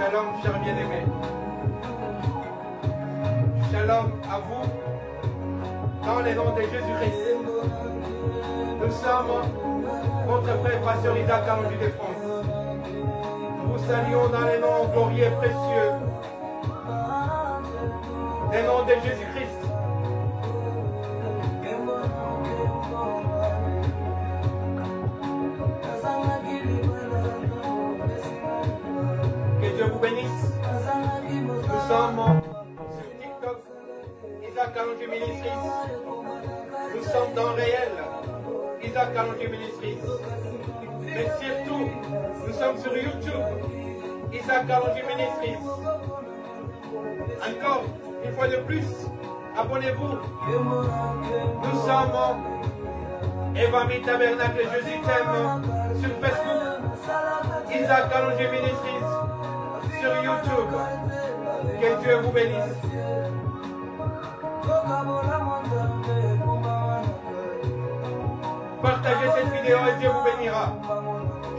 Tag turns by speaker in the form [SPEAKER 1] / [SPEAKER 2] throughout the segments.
[SPEAKER 1] Shalom, chers bien-aimés. Shalom à vous. Dans le nom de Jésus-Christ. Nous sommes votre frère pasteur Isaac Alonji de France. Nous vous saluons dans le nom glorieux et précieux. Le nom de Jésus-Christ. Que Dieu vous bénisse. Nous sommes sur TikTok, Isaac Alonji Ministries. Nous sommes dans le réel, Isaac Alonji Ministries. Mais surtout, nous sommes sur YouTube, Isaac Alonji Ministries. Encore une fois de plus, abonnez-vous. Nous sommes Evami Tabernacle Jésus t'aime sur Facebook, Isaac Alonji Ministries sur YouTube. Que Dieu vous bénisse. Partagez cette vidéo et Dieu vous bénira.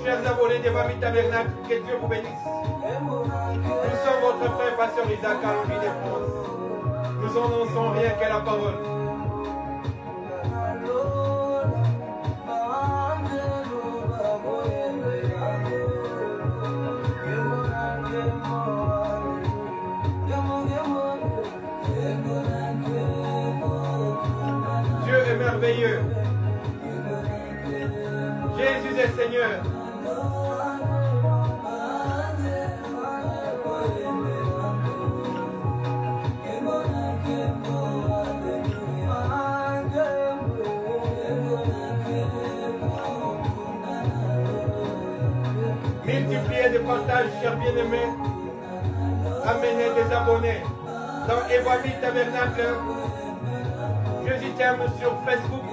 [SPEAKER 1] Chers abonnés d'Evami Tabernacle, que Dieu vous bénisse. Nous sommes votre frère pasteur Isaac Alonji de France. Nous n'annonçons rien que la parole. Dieu est merveilleux. Jésus est Seigneur. Multipliez des partages, chers bien-aimés. Amenez des abonnés dans Evami Tabernacle. Jésus t'aime sur Facebook.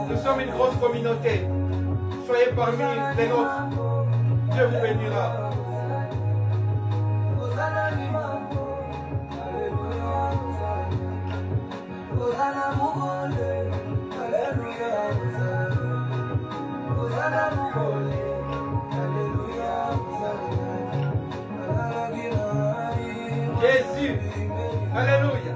[SPEAKER 1] Nous sommes une grosse communauté. Soyez parmi les nôtres. Dieu vous bénira. Jésus. Alléluia.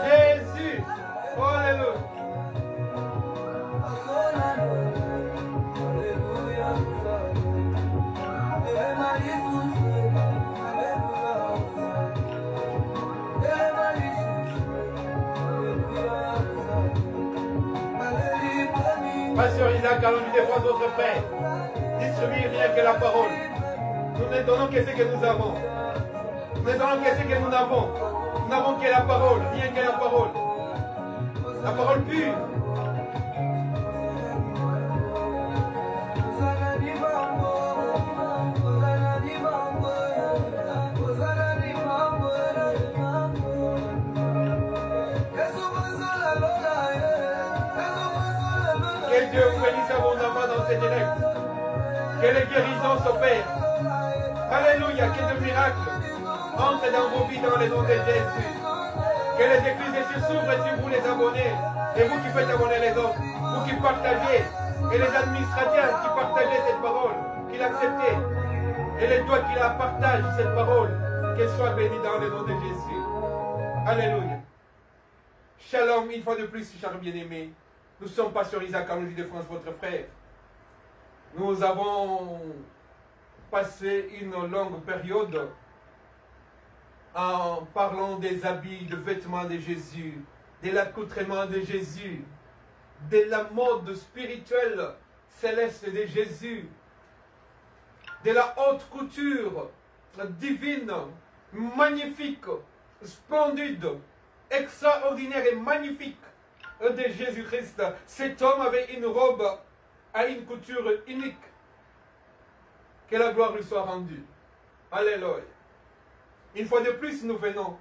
[SPEAKER 1] Jésus. Alléluia. Pasteur Isaac Alonji de France, votre frère, distribue rien que la parole. Nous ne donnons que ce que nous avons. Nous ne donnons que ce que nous n'avons. Nous n'avons que la parole, rien que la parole. La parole pure. Que Dieu vous bénisse abondamment dans ces directs. Que les guérisons s'opèrent. Alléluia, que de miracles entrent dans vos vies dans le nom de Jésus. Que les églises des cieux s'ouvrent si vous les abonnez. Et vous qui faites abonner les autres, vous qui partagez. Et les administrateurs qui partagez cette parole, qui l'acceptez. Et les doigts qui la partagent cette parole. Qu'elle soit bénie dans le nom de Jésus. Alléluia. Shalom, une fois de plus, chers bien-aimés. Nous sommes pasteur Isaac Alonji de France, votre frère. Nous avons passé une longue période en parlant des habits, des vêtements de Jésus, de l'accoutrement de Jésus, de la mode spirituelle céleste de Jésus, de la haute couture divine, magnifique, splendide, extraordinaire et magnifique de Jésus-Christ. Cet homme avait une robe à une couture unique. Que la gloire lui soit rendue. Alléluia. Une fois de plus, nous venons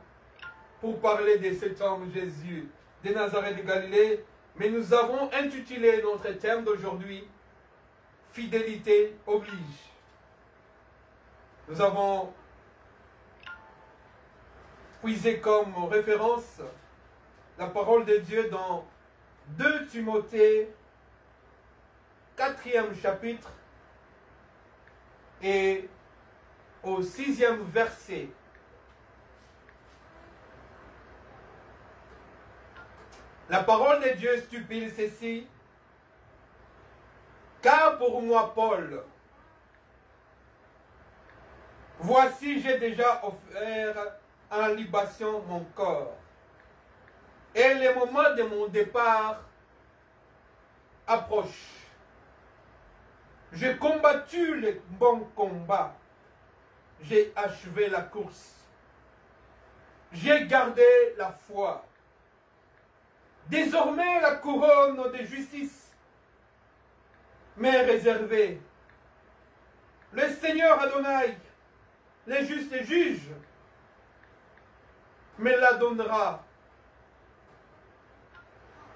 [SPEAKER 1] pour parler de cet homme Jésus de Nazareth de Galilée, mais nous avons intitulé notre thème d'aujourd'hui « Fidélité oblige ». Nous avons puisé comme référence la parole de Dieu dans 2 Timothée, 4e chapitre et au 6e verset. La parole de Dieu stipule ceci. Car pour moi, Paul, voici, j'ai déjà offert en libation mon corps. Et le moment de mon départ approche. J'ai combattu le bon combat. J'ai achevé la course. J'ai gardé la foi. Désormais, la couronne de justice m'est réservée. Le Seigneur Adonai, le juste juge, me la donnera.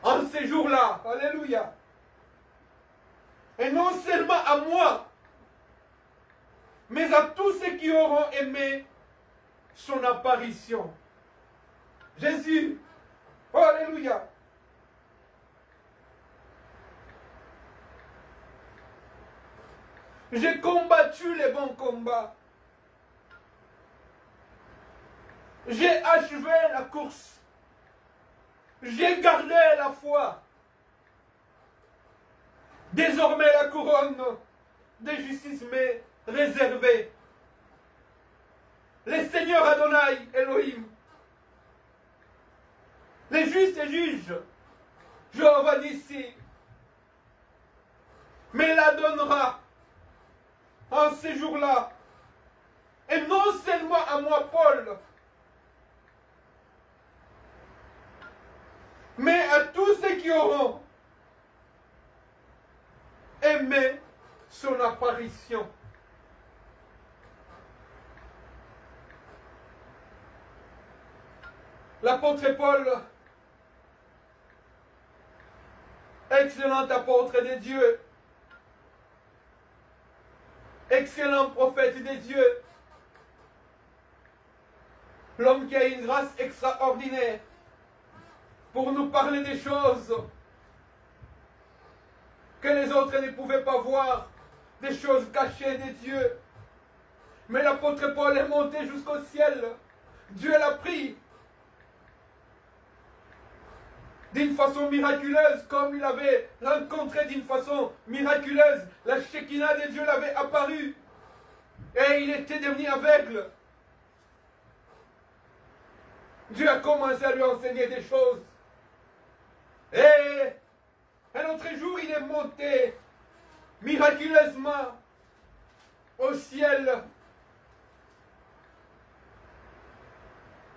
[SPEAKER 1] En ces jours-là, alléluia. Et non seulement à moi, mais à tous ceux qui auront aimé son apparition. Jésus, oh, alléluia. J'ai combattu les bons combats. J'ai achevé la course. J'ai gardé la foi. Désormais, la couronne de justice m'est réservée. Le Seigneur Adonai, Elohim, les justes juges, Jéhovah Nissi, me la donnera en ces jours-là. Et non seulement à moi, Paul, mais à tous ceux qui auront aimé son apparition. L'apôtre Paul, excellent apôtre de Dieu, excellent prophète de Dieu, l'homme qui a une grâce extraordinaire pour nous parler des choses que les autres ne pouvaient pas voir, des choses cachées de Dieu. Mais l'apôtre Paul est monté jusqu'au ciel. Dieu l'a pris d'une façon miraculeuse, comme il avait rencontré d'une façon miraculeuse. La Shekinah de Dieu l'avait apparu. Et il était devenu aveugle. Dieu a commencé à lui enseigner des choses. Et un autre jour, il est monté miraculeusement au ciel.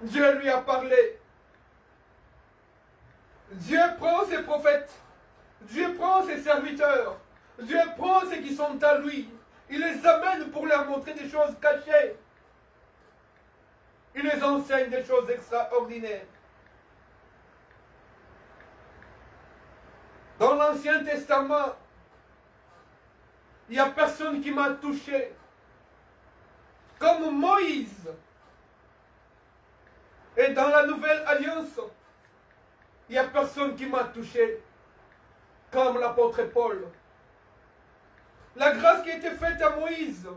[SPEAKER 1] Dieu lui a parlé. Dieu prend ses prophètes. Dieu prend ses serviteurs. Dieu prend ceux qui sont à lui. Il les amène pour leur montrer des choses cachées. Il les enseigne des choses extraordinaires. Dans l'Ancien Testament, il n'y a personne qui m'a touché. Comme Moïse. Et dans la Nouvelle Alliance, il n'y a personne qui m'a touché. Comme l'apôtre Paul. La grâce qui a été faite à Moïse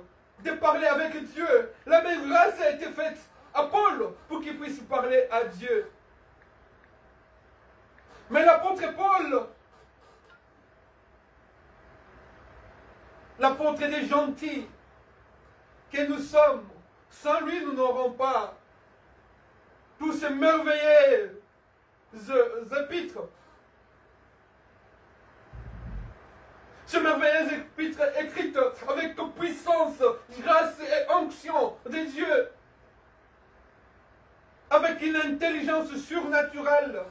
[SPEAKER 1] de parler avec Dieu, la même grâce a été faite à Paul pour qu'il puisse parler à Dieu. Mais l'apôtre Paul, l'apôtre des gentils que nous sommes, sans lui nous n'aurons pas tous ces merveilleux épîtres. Ces merveilleuses épîtres écrites avec puissance, grâce et onction de Dieu. Avec une intelligence surnaturelle.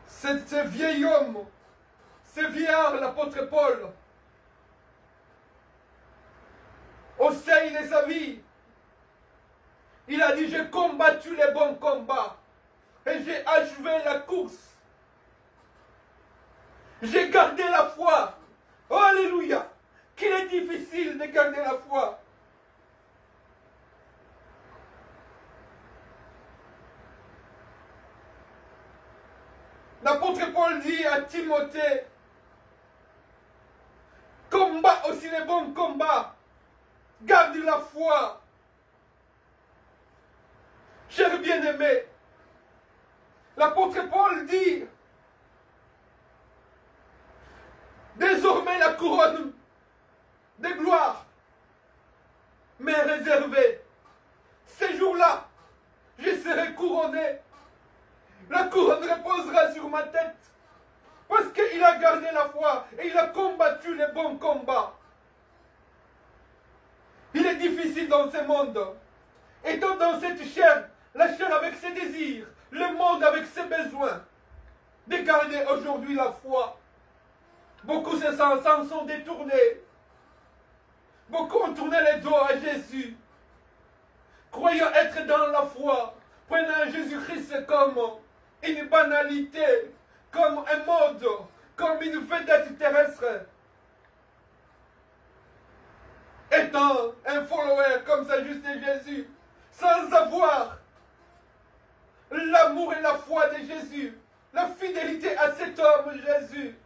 [SPEAKER 1] Ce vieil homme, ce vieillard, l'apôtre Paul, au seuil de sa vie, il a dit, j'ai combattu les bons combats et j'ai achevé la course. J'ai gardé la foi. Oh, alléluia. Qu'il L'apôtre Paul dit à Timothée, combat aussi les bons combats, garde la foi. Cher bien-aimé, l'apôtre Paul dit, désormais la couronne de gloire m'est réservée. Ces jours-là, je serai couronné. La couronne reposera sur ma tête. Parce qu'il a gardé la foi et il a combattu les bons combats. Il est difficile dans ce monde. Étant dans cette chair, la chair avec ses désirs, le monde avec ses besoins, de garder aujourd'hui la foi. Beaucoup s'en sont détournés. Beaucoup ont tourné les dos à Jésus. Croyant être dans la foi, prenant Jésus-Christ comme une banalité, comme un mode, comme une vedette terrestre. Étant un follower comme ça, juste de Jésus, sans avoir l'amour et la foi de Jésus, la fidélité à cet homme Jésus.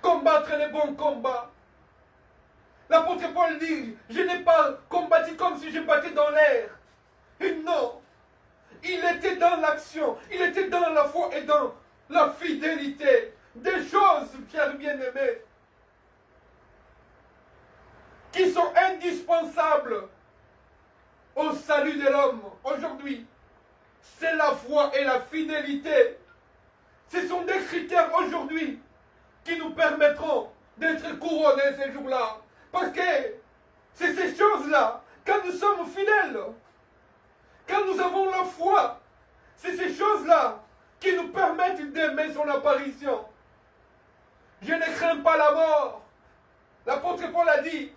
[SPEAKER 1] Combattre les bons combats. L'apôtre Paul dit, je n'ai pas combattu comme si je battais dans l'air. Et non, il était dans l'action, il était dans la foi et dans la fidélité. Des choses, chers bien-aimés, qui sont indispensables au salut de l'homme aujourd'hui. C'est la foi et la fidélité. Ce sont des critères aujourd'hui qui nous permettront d'être couronnés ces jours-là. Parce que c'est ces choses-là, quand nous sommes fidèles, quand nous avons la foi, c'est ces choses-là qui nous permettent d'aimer son apparition. Je ne crains pas la mort. L'apôtre Paul a dit,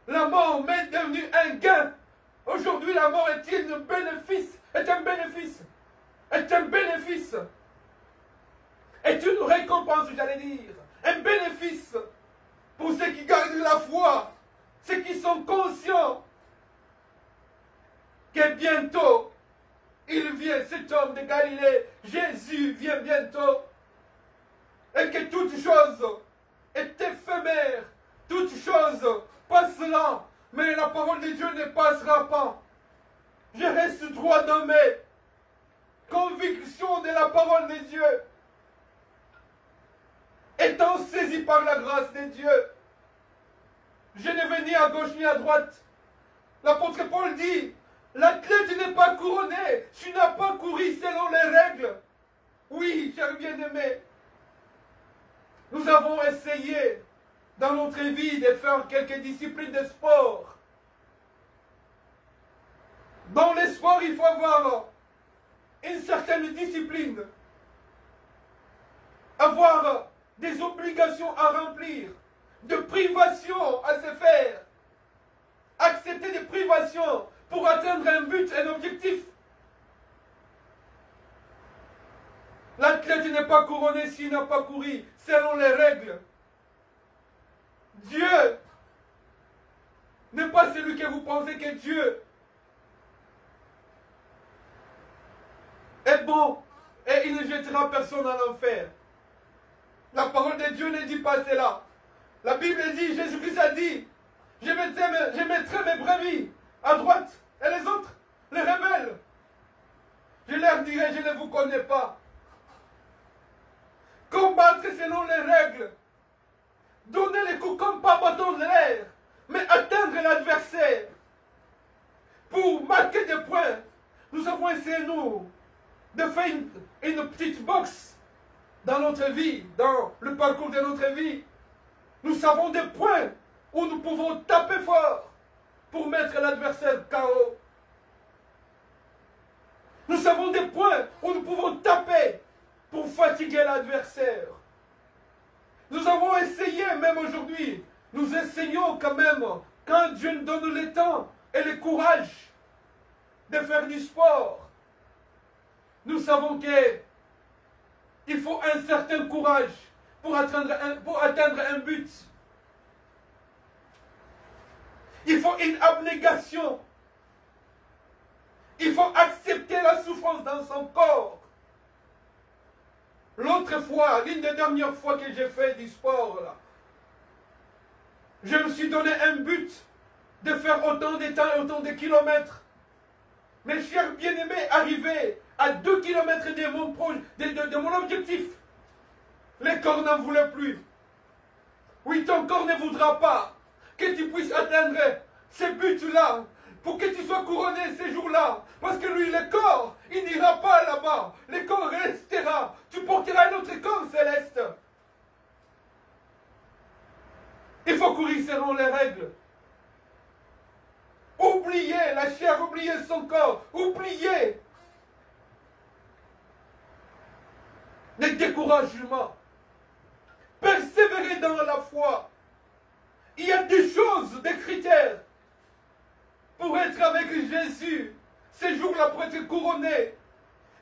[SPEAKER 1] la mort m'est devenue un gain. Aujourd'hui, la mort est un bénéfice, est un bénéfice, est une récompense, j'allais dire, un bénéfice pour ceux qui gardent la foi, ceux qui sont conscients que bientôt, il vient, cet homme de Galilée, Jésus vient bientôt, et que toute chose est éphémère, toute chose passera, mais la parole de Dieu ne passera pas. Je reste droit dans mes convictions de la parole de Dieu, étant saisi par la grâce de Dieu. Je ne vais ni à gauche ni à droite. L'apôtre Paul dit, l'athlète n'est pas couronné, tu n'as pas couru selon les règles. Oui, cher bien-aimé, nous avons essayé dans notre vie de faire quelques disciplines de sport. Dans les sports, il faut avoir une certaine discipline, avoir des obligations à remplir, de privations à se faire, accepter des privations pour atteindre un but, un objectif. L'athlète n'est pas couronné s'il n'a pas couru selon les règles. Dieu n'est pas celui que vous pensez que Dieu est bon et il ne jettera personne en enfer. La parole de Dieu ne dit pas cela. La Bible dit, Jésus-Christ a dit, je mettrai mes brebis à droite et les autres, les rebelles. Je leur dirai, je ne vous connais pas. Combattre selon les règles. Donner les coups comme pas bâton de l'air, mais atteindre l'adversaire. Pour marquer des points, nous avons essayé, nous, de faire une petite boxe dans notre vie, dans le parcours de notre vie. Nous savons des points où nous pouvons taper fort pour mettre l'adversaire KO. Nous savons des points où nous pouvons taper pour fatiguer l'adversaire. Nous avons essayé, même aujourd'hui, nous essayons quand même, quand Dieu nous donne le temps et le courage de faire du sport. Nous savons qu'il faut un certain courage pour atteindre un but. Il faut une abnégation. Il faut accepter la souffrance dans son corps. L'autre fois, l'une des dernières fois que j'ai fait du sport, là, je me suis donné un but de faire autant de temps et autant de kilomètres. Mes chers bien-aimés, arrivé à 2 kilomètres de mon objectif, les corps n'en voulaient plus. Oui, ton corps ne voudra pas que tu puisses atteindre ces buts-là, pour que tu sois couronné ces jours-là. Parce que lui, le corps, il n'ira pas là-bas. Le corps restera. Tu porteras un autre corps céleste. Il faut courir selon les règles. Oubliez la chair, oubliez son corps, oubliez les découragements. Persévérer dans la foi. Il y a des choses, des critères pour être avec Jésus. Ces jours-là pour être couronné.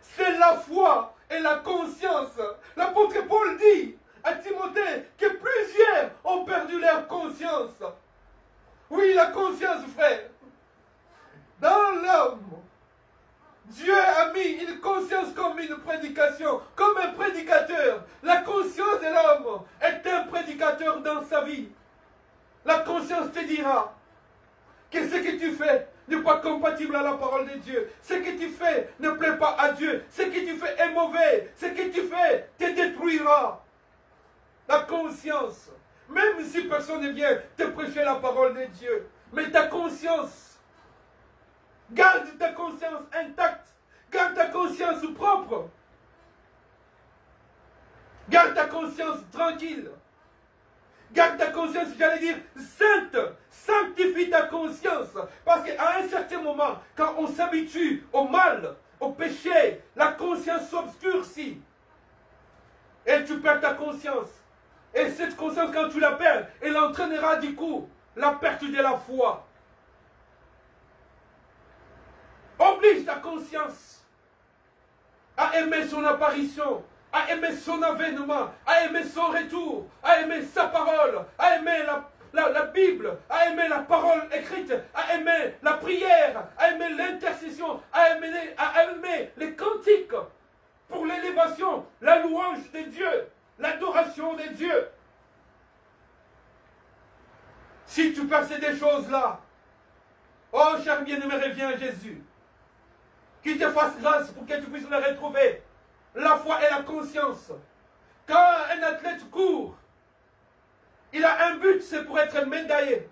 [SPEAKER 1] C'est la foi et la conscience. L'apôtre Paul dit à Timothée que plusieurs ont perdu leur conscience. Oui, la conscience, frère. Dans l'homme, Dieu a mis une conscience comme une prédication, comme un prédicateur. La conscience de l'homme est un prédicateur dans sa vie. La conscience te dira que ce que tu fais n'est pas compatible à la parole de Dieu. Ce que tu fais ne plaît pas à Dieu. Ce que tu fais est mauvais. Ce que tu fais te détruira. La conscience. Même si personne ne vient te prêcher la parole de Dieu. Mais ta conscience, garde ta conscience intacte. Garde ta conscience propre. Garde ta conscience tranquille. Garde ta conscience, j'allais dire, sainte. Sanctifie ta conscience. Parce qu'à un certain moment, quand on s'habitue au mal, au péché, la conscience s'obscurcit. Et tu perds ta conscience. Et cette conscience, quand tu la perds, elle entraînera du coup la perte de la foi. Oblige ta conscience à aimer son apparition, à aimer son avènement, à aimer son retour, à aimer sa parole, à aimer la Bible, à aimer la parole écrite, à aimer la prière, à aimer l'intercession, à aimer les cantiques pour l'élévation, la louange de Dieu, l'adoration de Dieu. Si tu perds ces choses-là, oh cher bien-aimé, reviens à Jésus. Qu'il te fasse grâce pour que tu puisses le retrouver. La foi et la conscience. Quand un athlète court, il a un but, c'est pour être médaillé.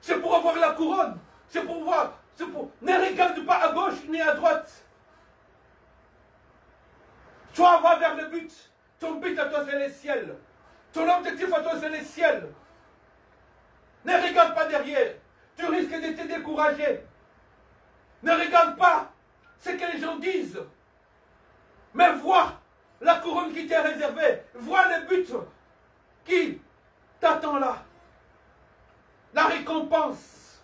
[SPEAKER 1] C'est pour avoir la couronne. C'est pour voir. Ne regarde pas à gauche ni à droite. Toi, va vers le but. Ton but à toi, c'est le ciel. Ton objectif à toi, c'est le ciel. Ne regarde pas derrière. Tu risques de te décourager. Ne regarde pas ce que les gens disent. Mais vois la couronne qui t'est réservée. Vois le but qui t'attend là. La récompense.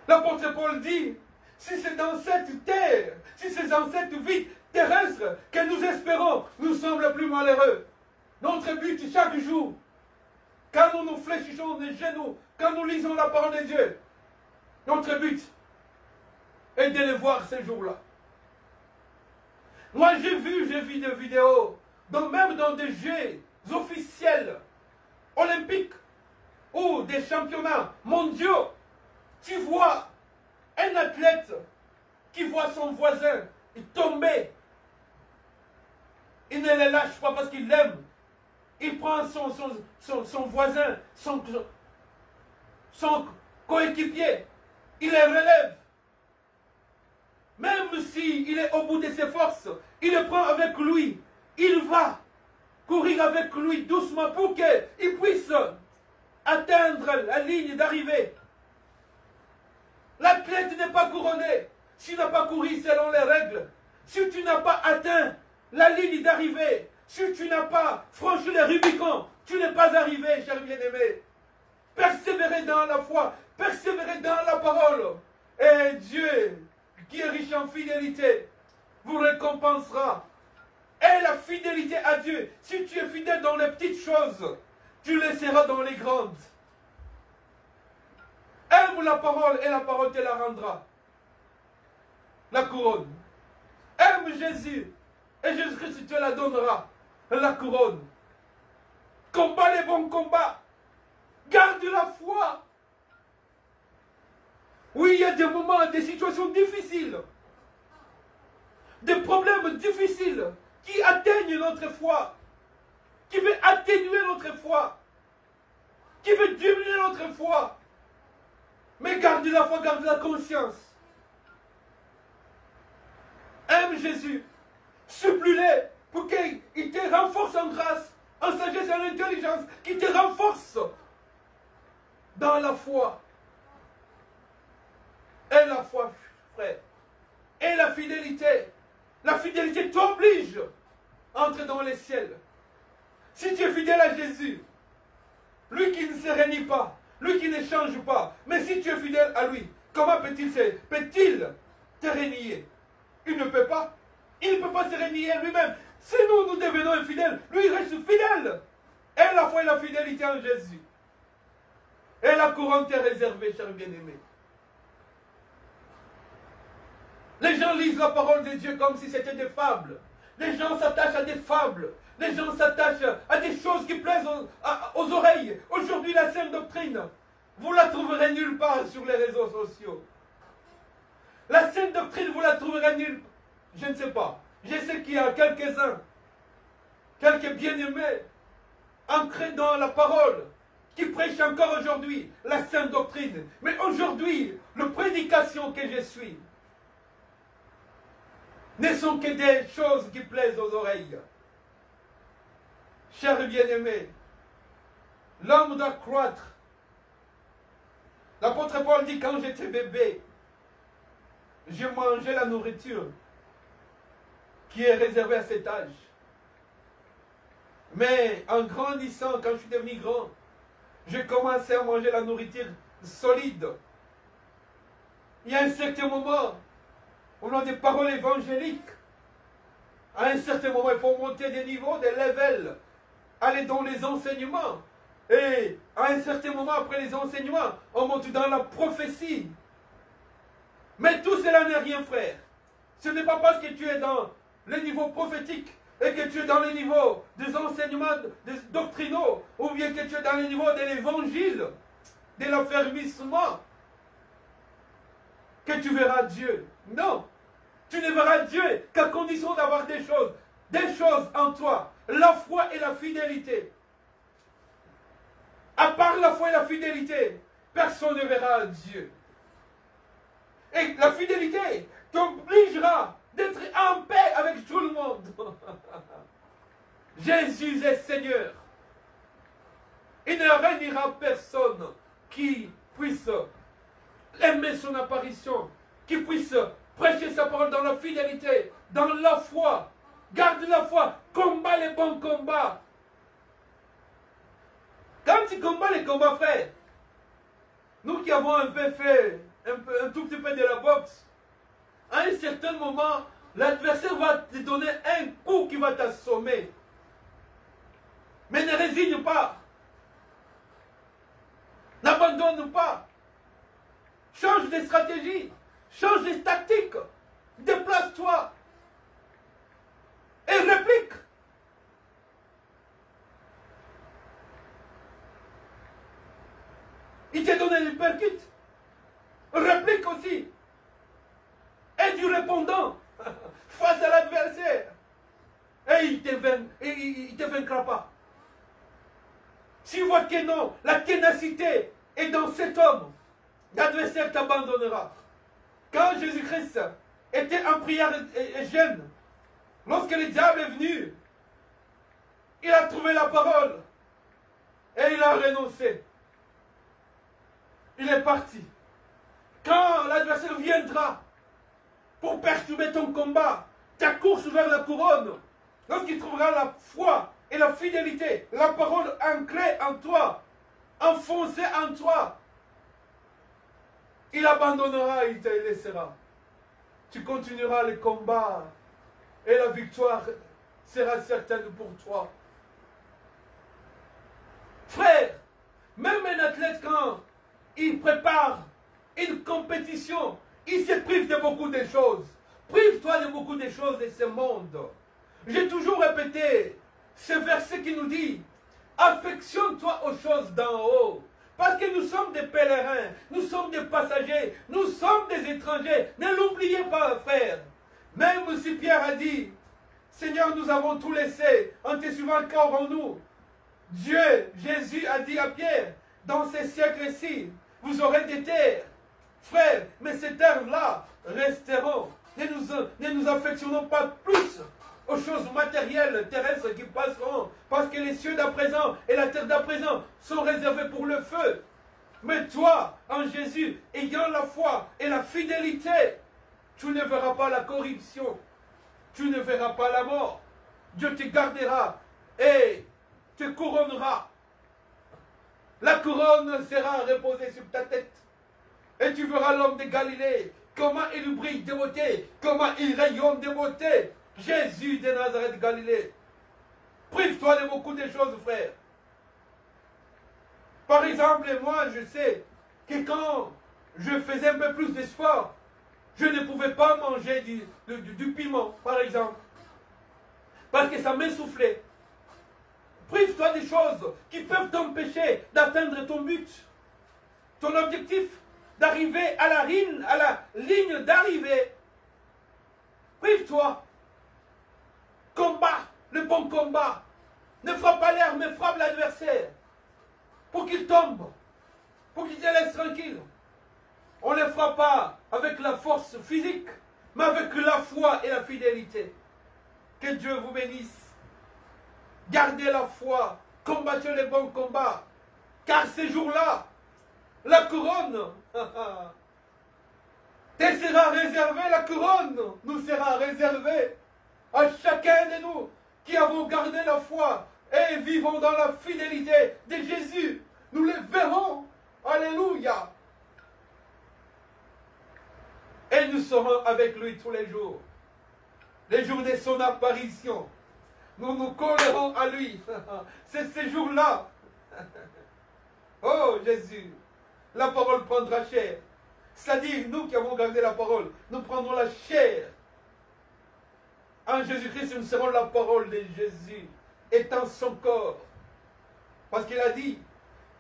[SPEAKER 1] L'apôtre Paul dit, si c'est dans cette terre, si c'est dans cette vie terrestre que nous espérons, nous sommes les plus malheureux. Notre but chaque jour, quand nous nous fléchissons les genoux, quand nous lisons la parole de Dieu, notre but est de les voir ces jours-là. Moi, j'ai vu des vidéos, même dans des jeux officiels, olympiques, ou des championnats mondiaux. Tu vois un athlète qui voit son voisin tomber. Il ne le lâche pas parce qu'il l'aime. Il prend son voisin, son coéquipier. Il le relève. Même s'il est au bout de ses forces, il le prend avec lui. Il va courir avec lui doucement pour qu'il puisse atteindre la ligne d'arrivée. L'athlète n'est pas couronné s'il n'a pas couru selon les règles. Si tu n'as pas atteint la ligne d'arrivée, si tu n'as pas franchi le Rubicon, tu n'es pas arrivé, cher bien-aimé. Persévérez dans la foi, persévérez dans la parole. Et Dieu, qui est riche en fidélité, vous récompensera. Et la fidélité à Dieu, si tu es fidèle dans les petites choses, tu le seras dans les grandes. Aime la parole et la parole te la rendra. la couronne. Aime Jésus et Jésus-Christ te la donnera, la couronne. Combat les bons combats. Garde la foi. Oui, il y a des moments, des situations difficiles, des problèmes difficiles qui atteignent notre foi, qui veulent atténuer notre foi, qui veulent diminuer notre foi. Mais garde la foi, garde la conscience. Aime Jésus. Supplie-le pour qu'il te renforce en grâce, en sagesse et en intelligence, qu'il te renforce dans la foi. Et la foi, frère. Et la fidélité. La fidélité t'oblige à entrer dans les ciels. Si tu es fidèle à Jésus, lui qui ne se renie pas, lui qui ne change pas, mais si tu es fidèle à lui, comment peut-il te renier? Il ne peut pas. Il ne peut pas se renier lui-même. Si nous devenons infidèles, lui il reste fidèle. Et la foi et la fidélité en Jésus. Et la couronne t'est réservée, cher bien-aimé. Les gens lisent la parole de Dieu comme si c'était des fables. Les gens s'attachent à des fables. Les gens s'attachent à des choses qui plaisent aux oreilles. Aujourd'hui, la sainte doctrine, vous la trouverez nulle part sur les réseaux sociaux. La sainte doctrine, vous la trouverez nulle part. Je ne sais pas. Je sais qu'il y a quelques-uns, quelques bien-aimés, ancrés dans la parole, qui prêchent encore aujourd'hui la sainte doctrine. Mais aujourd'hui, les prédications que je suis ne sont que des choses qui plaisent aux oreilles. Chers bien-aimés, l'homme doit croître. L'apôtre Paul dit, quand j'étais bébé, j'ai mangé la nourriture qui est réservée à cet âge. Mais en grandissant, quand je suis devenu grand, j'ai commencé à manger la nourriture solide. Il y a un certain moment, on a des paroles évangéliques. À un certain moment, il faut monter des niveaux, des levels, aller dans les enseignements. Et à un certain moment, après les enseignements, on monte dans la prophétie. Mais tout cela n'est rien, frère. Ce n'est pas parce que tu es dans le niveau prophétique et que tu es dans le niveau des enseignements doctrinaux ou bien que tu es dans le niveau de l'évangile, de l'affermissement, que tu verras Dieu. Non. Tu ne verras Dieu qu'à condition d'avoir des choses en toi. La foi et la fidélité. À part la foi et la fidélité, personne ne verra Dieu. Et la fidélité t'obligera d'être en paix avec tout le monde. Jésus est Seigneur. Il ne réunira personne qui puisse aimer son apparition, qui puisse prêcher sa parole dans la fidélité, dans la foi. Garde la foi, combat les bons combats. Quand tu combats les combats, frère, nous qui avons un peu fait un tout petit peu de la boxe, à un certain moment, l'adversaire va te donner un coup qui va t'assommer. Mais ne résigne pas. N'abandonne pas. Change de stratégie. Change de tactique. Déplace-toi. Et réplique. Il t'a donné l'hypercute. Réplique aussi. Et du répondant face à l'adversaire. Et il ne te vaincra pas. Si tu vois que non, la ténacité est dans cet homme, l'adversaire t'abandonnera. Quand Jésus-Christ était en prière et jeûne, lorsque le diable est venu, il a trouvé la parole et il a renoncé. Il est parti. Quand l'adversaire viendra pour perturber ton combat, ta course vers la couronne, lorsqu'il trouvera la foi et la fidélité, la parole ancrée en toi, enfoncée en toi, il abandonnera, il te laissera. Tu continueras le combat et la victoire sera certaine pour toi. Frère, même un athlète quand il prépare une compétition, il se prive de beaucoup de choses. Prive-toi de beaucoup de choses de ce monde. J'ai toujours répété ce verset qui nous dit, affectionne-toi aux choses d'en haut. Parce que nous sommes des pèlerins, nous sommes des passagers, nous sommes des étrangers. Ne l'oubliez pas, frère. Même si Pierre a dit, Seigneur, nous avons tout laissé, en te suivant qu'aurons-nous? Dieu, Jésus a dit à Pierre, dans ces siècles-ci, vous aurez des terres. Frère, mais ces terres-là resteront. Ne nous affectionnons pas plus aux choses matérielles, terrestres qui passeront. Parce que les cieux d'à présent et la terre d'à présent sont réservés pour le feu. Mais toi, en Jésus, ayant la foi et la fidélité, tu ne verras pas la corruption. Tu ne verras pas la mort. Dieu te gardera et te couronnera. La couronne sera reposée sur ta tête. Et tu verras l'homme de Galilée, comment il brille de beauté, comment il rayonne de beauté. Jésus de Nazareth de Galilée. Prive-toi de beaucoup de choses, frère. Par exemple, moi, je sais que quand je faisais un peu plus de sport, je ne pouvais pas manger du piment, par exemple. Parce que ça m'essoufflait. Prive-toi des choses qui peuvent t'empêcher d'atteindre ton but. Ton objectif, d'arriver à la ligne d'arrivée. Prive-toi. Combat, le bon combat. Ne frappe pas l'air, mais frappe l'adversaire. Pour qu'il tombe. Pour qu'il te laisse tranquille. On ne frappe pas avec la force physique, mais avec la foi et la fidélité. Que Dieu vous bénisse. Gardez la foi. Combattez les bons combats. Car ces jours-là, la couronne te sera réservée, la couronne nous sera réservée à chacun de nous qui avons gardé la foi et vivons dans la fidélité de Jésus. Nous les verrons. Alléluia. Et nous serons avec lui tous les jours. Les jours de son apparition. Nous nous collerons à lui. C'est ces jours-là. Oh Jésus. La parole prendra chair. C'est-à-dire, nous qui avons gardé la parole, nous prendrons la chair. En Jésus-Christ, nous serons la parole de Jésus, étant son corps. Parce qu'il a dit,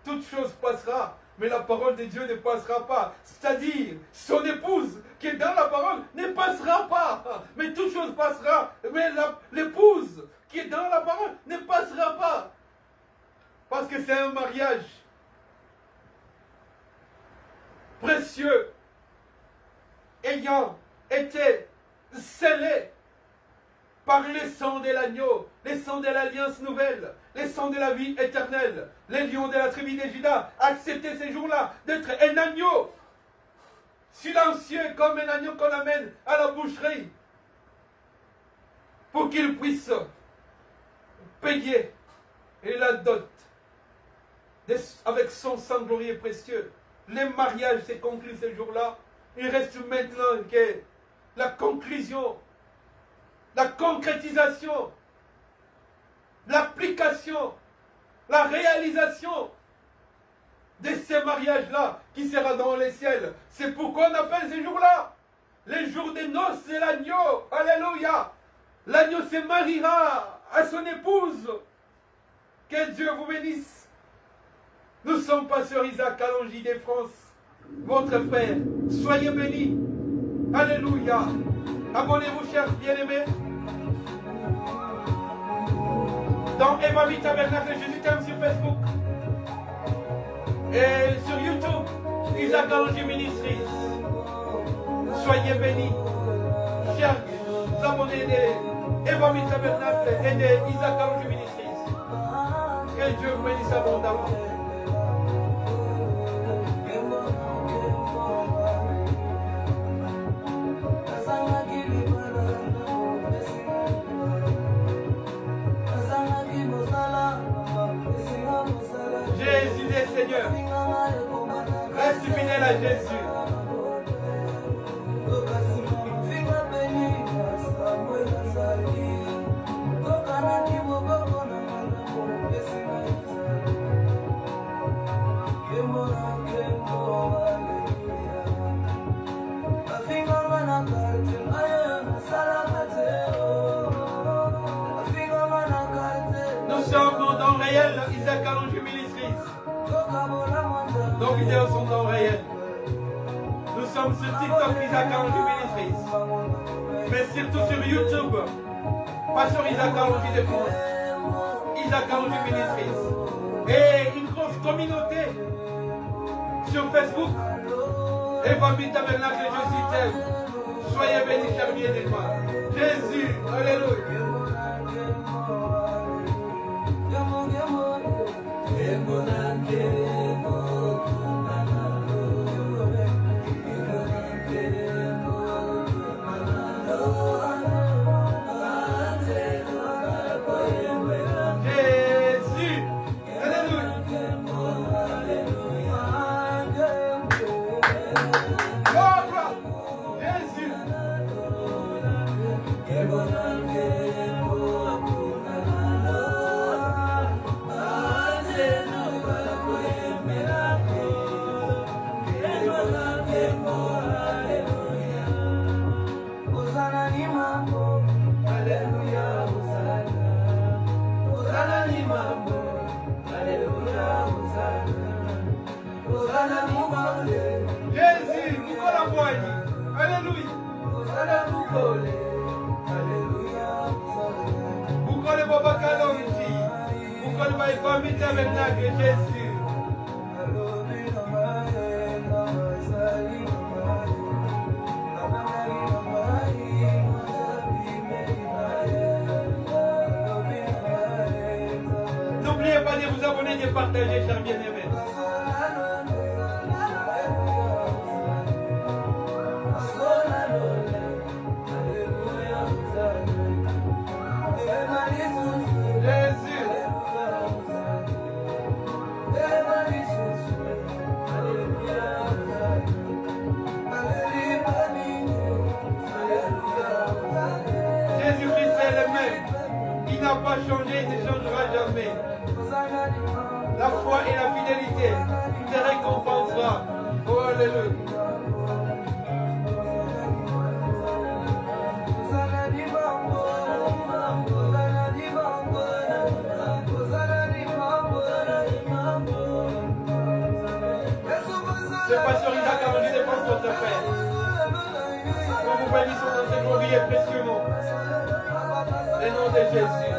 [SPEAKER 1] toute chose passera, mais la parole de Dieu ne passera pas. C'est-à-dire, son épouse qui est dans la parole ne passera pas. Mais toute chose passera, mais l'épouse qui est dans la parole ne passera pas. Parce que c'est un mariage précieux, ayant été scellé par le sang de l'agneau, le sang de l'alliance nouvelle, le sang de la vie éternelle. Les lions de la tribu de Juda acceptaient ces jours-là d'être un agneau, silencieux comme un agneau qu'on amène à la boucherie, pour qu'il puisse payer la dot avec son sang glorieux et précieux. Les mariages s'est conclu ces jours-là. Il reste maintenant que la conclusion, la concrétisation, l'application, la réalisation de ces mariages-là qui sera dans les ciels. C'est pourquoi on appelle ces jours-là les jours des noces de l'agneau. Alléluia. L'agneau se mariera à son épouse. Que Dieu vous bénisse. Nous sommes pasteur Isaac Kalonji de France, votre frère. Soyez bénis. Alléluia. Abonnez-vous, chers bien-aimés. Dans Eva Vie Tabernacle Jésus t'aime sur Facebook. Et sur YouTube, Isaac Kalonji Ministries. Soyez bénis. Chers abonnés de Eva Vie Tabernacle et de Isaac Kalonji Ministries. Que Dieu vous bénisse abondamment. Jésus est Seigneur. Reste fidèle à Jésus. réel, Isaac Allongé Ministries. Nos vidéos sont en réel. Nous sommes sur TikTok, Isaac Allongé Ministries. Mais surtout sur YouTube. Pas sur Isaac Allongé de France. Isaac Allongé Ministries. Et une grosse communauté sur Facebook. Eva Mita Tabernacle, je suis tel. Soyez bénis, chers bien-aimés. Jésus, alléluia. Jésus, nous collaborons. Alléluia. Vous connaissez Baba Kalonji. Vous connaissez Baba Tabernacle, Jésus. N'oubliez pas de vous abonner et de partager, chers bien-aimés. Jésus-Christ est le même. Il n'a pas changé, il ne changera jamais. La foi et la fidélité te récompensera. Oh, alléluia. C'est pas sur Isaac Allongé de France votre Père. Nous vous bénissons dans ce glorieux et précieux nom. Le nom de Jésus.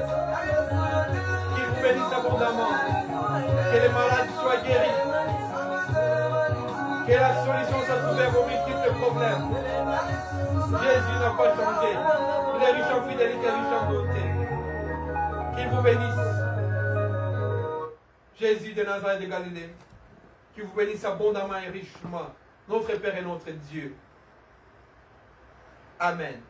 [SPEAKER 1] Qu'il vous bénisse abondamment. Que les malades soient guéris. Que la solution soit trouvée à vos multiples problèmes. Jésus n'a pas changé. Il est riche en fidélité, riche en bonté. Qu'il vous bénisse. Jésus de Nazareth de Galilée. Qu'il vous bénisse abondamment et richement. Notre Père et notre Dieu. Amen.